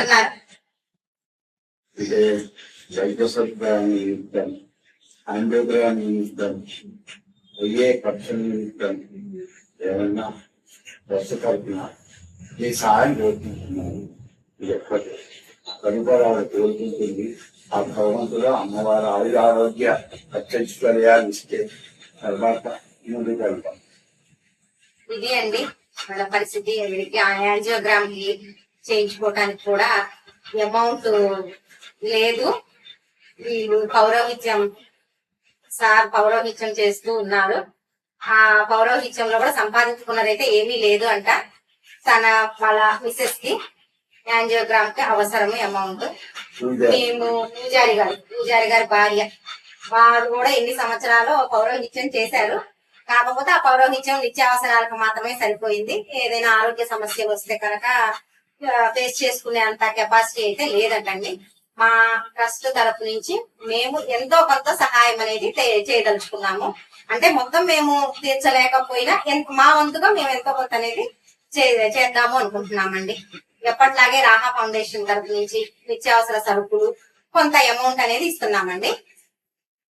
అన్నారు. అంటే వైద్యసత్వాన్ని నిమిత్తం, ఆందోళన నిమిత్తం, అయ్యే ఖర్చుల నిమిత్తం ఏమన్నా కల్పన మీ సహాయం కోరుకుంటున్నాను. ఇది ఎప్పటి కనుగొనాలని కోరుకుంటుంది. ఆ భగవంతుడు అమ్మవారి ఆరోగ్య అత్యధికాలు ఇస్తే తర్వాత ముందుకు వెళ్తాం. ఇది అండి మన పరిస్థితి. యాంజియోగ్రామ్ కి చేయించుకోవటానికి కూడా అమౌంట్ లేదు. వీళ్ళు పౌరోహిత్యం చేస్తూ ఉన్నారు. ఆ పౌరోహిత్యంలో కూడా సంపాదించుకున్నదైతే ఏమీ లేదు అంట. వాళ్ళ మిసెస్ కి యాంజియోగ్రామ్ కి అవసరమే అమౌంట్. మేము పూజారి గారి భార్య వారు కూడా ఎన్ని సంవత్సరాలు పౌరోహిత్యం చేశారు. కాకపోతే ఆ పౌరోహిత్యం నిత్యావసరాలకు మాత్రమే సరిపోయింది. ఏదైనా ఆరోగ్య సమస్య వస్తే కనుక ఫేస్ చేసుకునే అంత కెపాసిటీ అయితే లేదంటండి. మా ట్రస్ట్ తరపు నుంచి మేము ఎంతో కొంత సహాయం అనేది చేయదలుచుకున్నాము. అంటే మొత్తం మేము తీర్చలేకపోయినా మా వంతుగా మేము ఎంతో కొంత అనేది చేద్దాము అనుకుంటున్నామండి. ఎప్పటిలాగే రాహా ఫౌండేషన్ తరపు నుంచి నిత్యావసర సరుకులు కొంత అమౌంట్ అనేది ఇస్తున్నామండి.